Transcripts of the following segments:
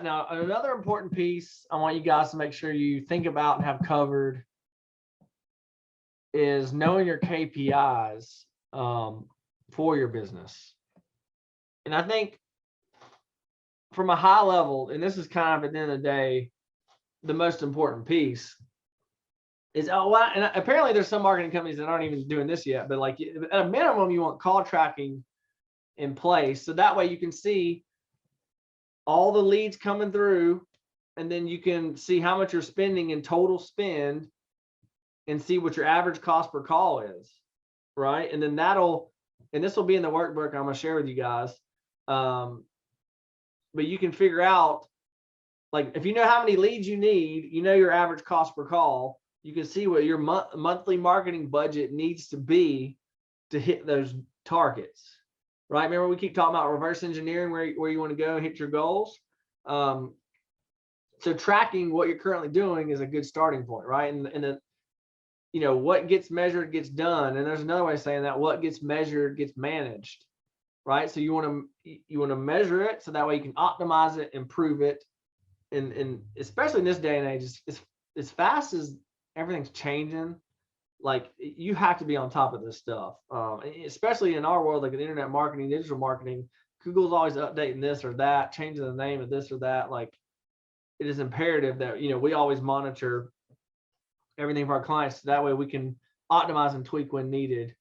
now another important piece I want you guys to make sure you think about and have covered is knowing your KPIs for your business. And I think from a high level, and this is kind of at the end of the day, the most important piece is, and apparently there's some marketing companies that aren't even doing this yet, but like at a minimum, you want call tracking in place. So that way you can see all the leads coming through, and then you can see how much you're spending in total spend and see what your average cost per call is, right? And then this will be in the workbook I'm gonna share with you guys. But you can figure out, like, if you know how many leads you need, you know your average cost per call, you can see what your monthly marketing budget needs to be to hit those targets, right? Remember, we keep talking about reverse engineering where you want to go hit your goals. So tracking what you're currently doing is a good starting point, right? And the, you know, what gets measured gets done. And there's another way of saying that: what gets measured gets managed, right? So you want to measure it so that way you can optimize it, improve it. And especially in this day and age, as fast as everything's changing, like, you have to be on top of this stuff. Especially in our world, like in internet marketing, digital marketing, Google's always updating this or that, changing the name of this or that. Like, it is imperative that, you know, we always monitor everything for our clients, so that way we can optimize and tweak when needed.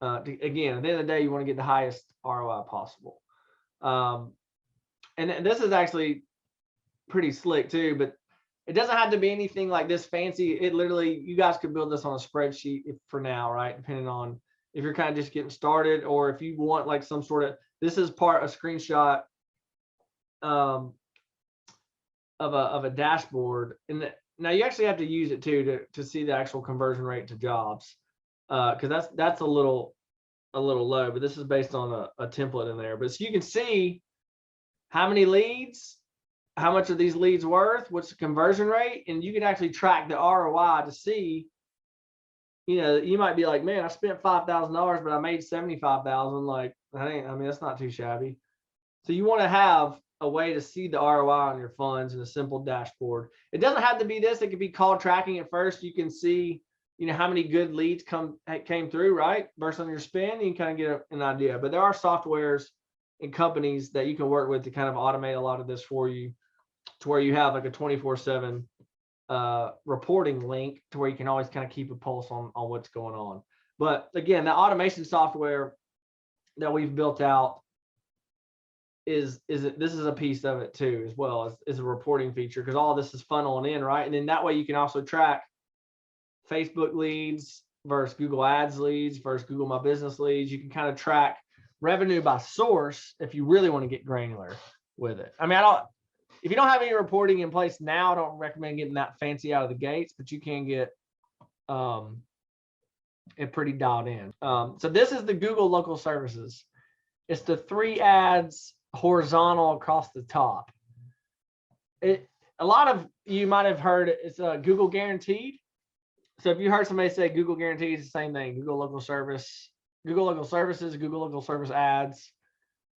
Again, at the end of the day, you want to get the highest ROI possible. And this is actually pretty slick too, but it doesn't have to be anything like this fancy. It literally, you guys could build this on a spreadsheet for now, right? Depending on if you're kind of just getting started, or if you want like some sort of, this is a screenshot of a dashboard. And now you actually have to use it too to see the actual conversion rate to jobs, because that's a little low, but this is based on a template in there. But so you can see how many leads, how much are these leads worth, what's the conversion rate, and you can actually track the ROI to see, you know, you might be like, man, I spent $5,000, but I made $75,000. Like, I mean, that's not too shabby. So you want to have a way to see the ROI on your funds in a simple dashboard. It doesn't have to be this. It could be call tracking at first. You can see, you know, how many good leads came through, right? Versus on your spend, you can kind of get an idea. But there are softwares and companies that you can work with to kind of automate a lot of this for you, to where you have like a 24/7 reporting link to where you can always kind of keep a pulse on what's going on. But again, the automation software that we've built out this is a piece of it too, as well as a reporting feature, because all this is funneling in, right? And then that way you can also track Facebook leads versus Google Ads leads versus Google My Business leads. You can kind of track revenue by source if you really want to get granular with it. I mean, if you don't have any reporting in place now, I don't recommend getting that fancy out of the gates, but you can get it pretty dialed in. So this is the Google local services. It's the 3 ads horizontal across the top. A lot of you might have heard it's Google guaranteed. So if you heard somebody say Google guaranteed, it's the same thing. Google local service, Google local services, Google local service ads.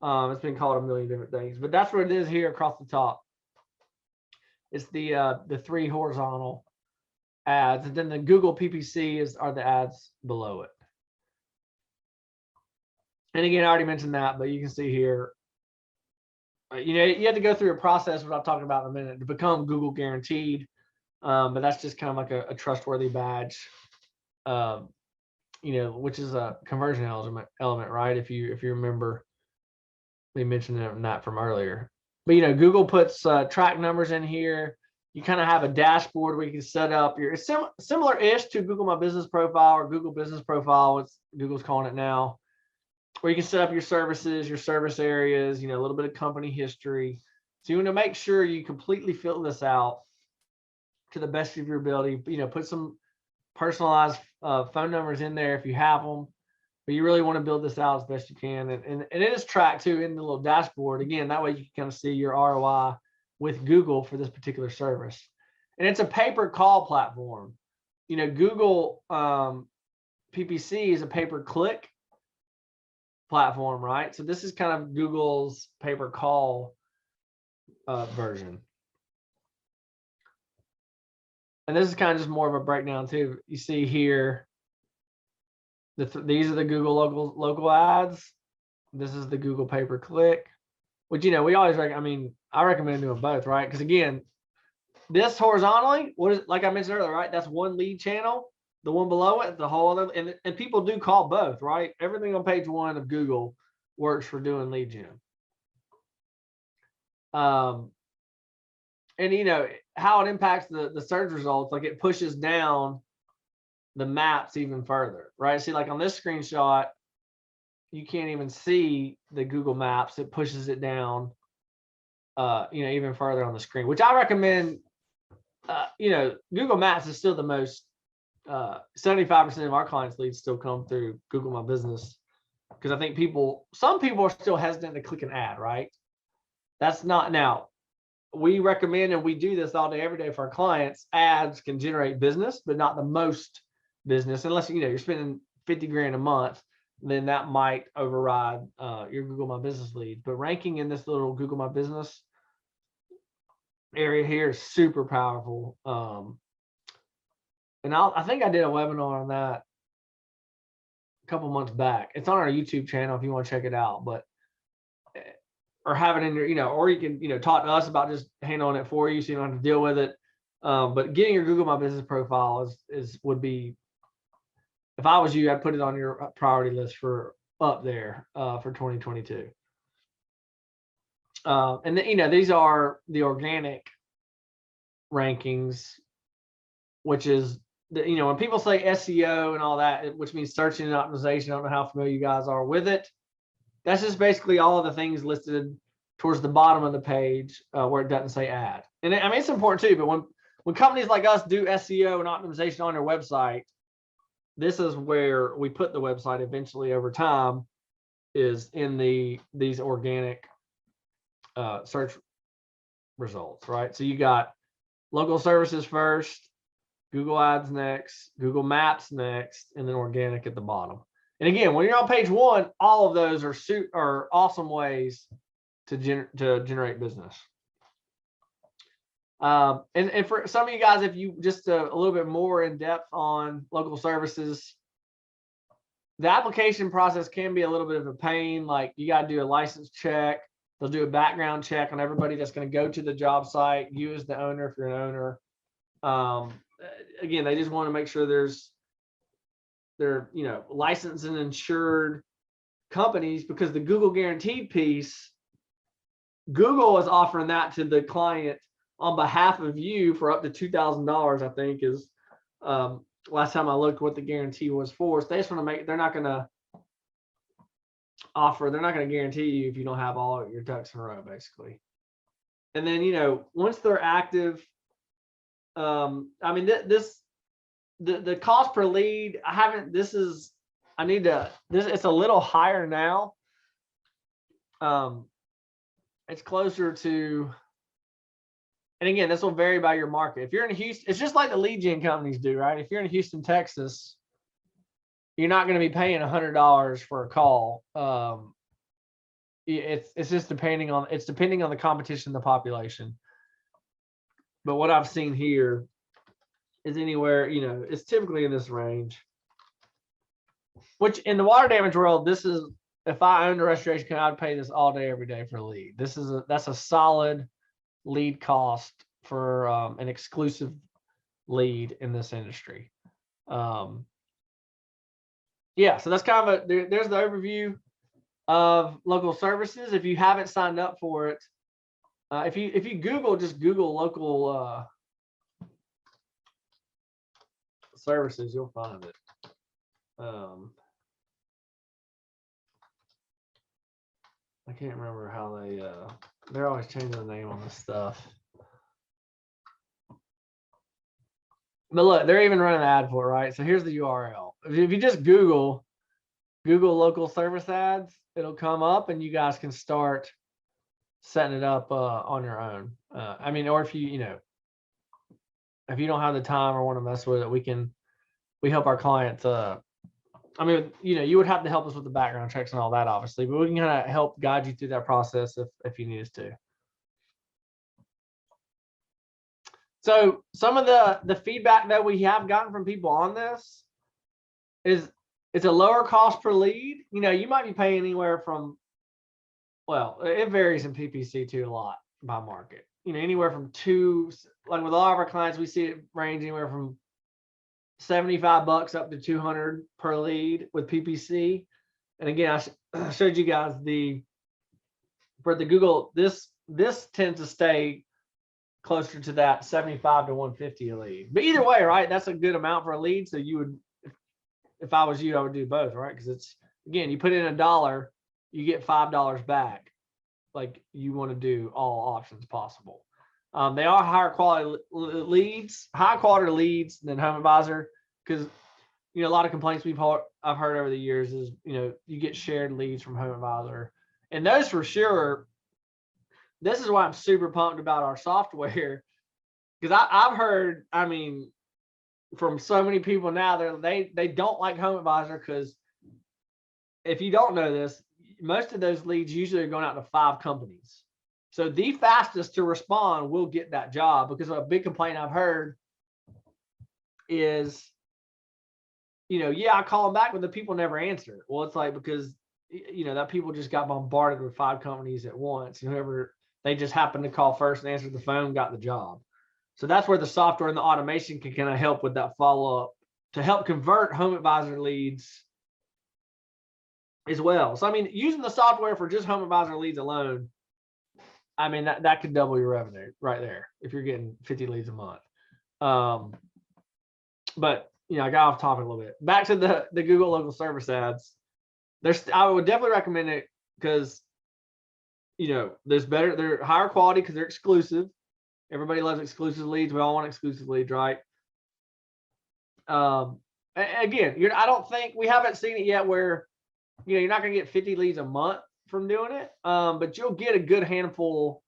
It's been called a million different things, but that's what it is here across the top. It's the 3 horizontal ads, and then the Google PPC are the ads below it. And again, I already mentioned that, but you can see here, you know, you have to go through a process, which I'll talk about in a minute, to become Google guaranteed. But that's just kind of like a trustworthy badge, you know, which is a conversion element, right? If you remember me mentioning that from earlier. But, you know, Google puts track numbers in here. You kind of have a dashboard where you can set up your, it's similar-ish to Google My Business Profile or Google Business Profile, what Google's calling it now, where you can set up your services, your service areas, you know, a little bit of company history. So you want to make sure you completely fill this out to the best of your ability. You know, put some personalized phone numbers in there if you have them, but you really want to build this out as best you can. And it is tracked too in the little dashboard. Again, that way you can kind of see your ROI with Google for this particular service. And it's a pay-per-call platform. You know, Google PPC is a pay-per-click platform, right? So this is kind of Google's pay-per-call version. And this is kind of just more of a breakdown too. You see here, these are the Google local ads. This is the Google pay-per-click, which, you know, we always I recommend doing both, right? Because again, this horizontally, like I mentioned earlier, right? That's one lead channel. The one below it, the whole other, and people do call both, right? Everything on page one of Google works for doing lead gen. And you know how it impacts the search results, like it pushes down the maps even further, right? See, like on this screenshot, you can't even see the Google Maps. It pushes it down, you know, even further on the screen, which I recommend. You know, Google Maps is still the most, 75% of our clients' leads still come through Google My Business, because I think some people are still hesitant to click an ad, right? That's not, now we recommend, and we do this all day, every day for our clients, ads can generate business, but not the most business, unless, you know, you're spending 50 grand a month, then that might override your Google My Business lead. But ranking in this little Google My Business area here is super powerful. And I think I did a webinar on that a couple months back. It's on our YouTube channel if you want to check it out, but or have it in your, you know, or you can, you know, talk to us about just handling it for you so you don't have to deal with it. But getting your Google My Business profile would be, if I was you, I'd put it on your priority list for up there for 2022. And then, you know, these are the organic rankings, which is, you know, when people say SEO and all that, which means search engine optimization, I don't know how familiar you guys are with it. That's just basically all of the things listed towards the bottom of the page where it doesn't say ad. And I mean, it's important too, but when companies like us do SEO and optimization on their website, this is where we put the website eventually over time, is in these organic search results, right? So you got local services first, Google Ads next, Google Maps next, and then organic at the bottom. And again, when you're on page one, all of those are awesome ways to generate business. And for some of you guys, if you just a little bit more in depth on local services, the application process can be a little bit of a pain. Like, you got to do a license check. They'll do a background check on everybody that's going to go to the job site. You as the owner, if you're an owner. Again, they just want to make sure they're, you know, licensed and insured companies, because the Google guaranteed piece, Google is offering that to the client on behalf of you for up to $2,000, I think is last time I looked what the guarantee was for. So they just want to make, they're not going to guarantee you if you don't have all of your ducks in a row, basically. And then, you know, once they're active, I mean, the cost per lead, it's a little higher now. It's closer to, and again, this will vary by your market. If you're in Houston, it's just like the lead gen companies do, right? If you're in Houston, Texas, you're not going to be paying $100 for a call. It's just depending on the competition, the population. But what I've seen here is anywhere, you know, it's typically in this range. Which in the water damage world, this is, if I owned a restoration company, I'd pay this all day, every day for a lead. That's a solid lead cost for an exclusive lead in this industry. Yeah, so that's kind of there's the overview of local services. If you haven't signed up for it, if you Google local services, you'll find it. I can't remember how they're always changing the name on this stuff. But look, they're even running an ad for it, right? So here's the URL. If you just Google local service ads, it'll come up and you guys can start setting it up on your own. I mean, or if you don't have the time or want to mess with it, we help our clients. I mean, you know, you would have to help us with the background checks and all that, obviously, but we can kind of help guide you through that process if you need us to. So some of the feedback that we have gotten from people on this is it's a lower cost per lead. You might be paying anywhere from, well, it varies in PPC too a lot by market. Anywhere from like with a lot of our clients, we see it range anywhere from $75 up to $200 per lead with PPC. And again, I showed you guys for the Google, this tends to stay closer to that 75 to 150 a lead. But either way, right, that's a good amount for a lead. So you would, if I was you, I would do both, right? Because it's, again, you put in $1, you get $5 back. Like, you want to do all options possible. They are higher quality leads, high quality leads than Home Advisor, because a lot of complaints I've heard over the years is you get shared leads from Home Advisor, and those for sure. This is why I'm super pumped about our software, because I've heard, from so many people now, they don't like Home Advisor, because if you don't know this, most of those leads usually are going out to 5 companies. So the fastest to respond will get that job, because a big complaint I've heard is, yeah, I call them back, but the people never answer. Well, it's like, because that people just got bombarded with 5 companies at once. Whoever they just happened to call first and answered the phone got the job. So that's where the software and the automation can kind of help with that follow-up to help convert Home Advisor leads as well. So using the software for just Home Advisor leads alone, that could double your revenue right there if you're getting 50 leads a month. But I got off topic a little bit. Back to the Google local service ads. I would definitely recommend it, because they're higher quality because they're exclusive. Everybody loves exclusive leads. We all want exclusive leads, right? Again, I don't think we haven't seen it yet where you're not going to get 50 leads a month from doing it, but you'll get a good handful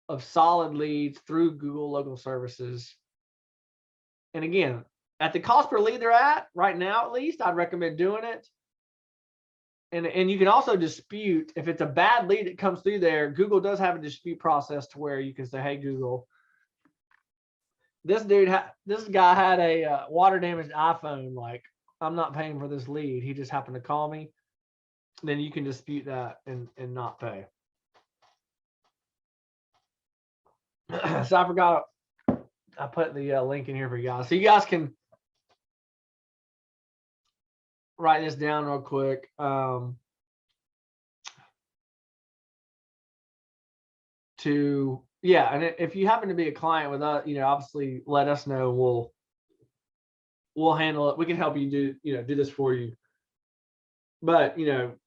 of solid leads through Google local services. And again, at the cost per lead they're at right now, at least, I'd recommend doing it. And you can also dispute if it's a bad lead that comes through there. Google does have a dispute process to where you can say, hey, Google, this guy had a water damaged iPhone. Like, I'm not paying for this lead. He just happened to call me. Then you can dispute that and not pay. So I forgot, I put the link in here for you guys. So you guys can write this down real quick. And if you happen to be a client with us, obviously let us know. We'll handle it. We can help you do this for you. But get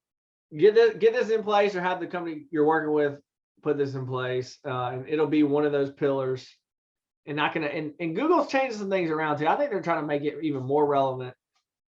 this in place, or have the company you're working with put this in place, and it'll be one of those pillars. And and Google's changing some things around too. I think they're trying to make it even more relevant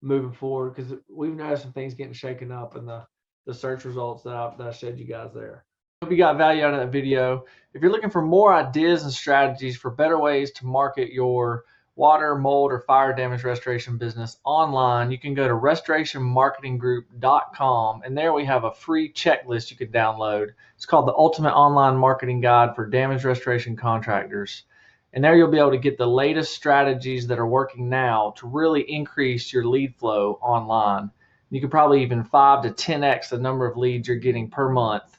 moving forward, because we've noticed some things getting shaken up in the search results that I showed you guys there. Hope you got value out of that video. If you're looking for more ideas and strategies for better ways to market your water, mold, or fire damage restoration business online, you can go to restorationmarketinggroup.com, and there we have a free checklist you can download. It's called the Ultimate Online Marketing Guide for Damage Restoration Contractors. And there you'll be able to get the latest strategies that are working now to really increase your lead flow online. You could probably even 5 to 10x the number of leads you're getting per month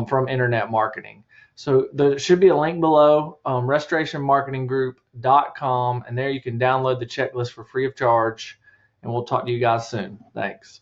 from internet marketing. So there should be a link below, restorationmarketinggroup.com, and there you can download the checklist for free of charge. And we'll talk to you guys soon. Thanks.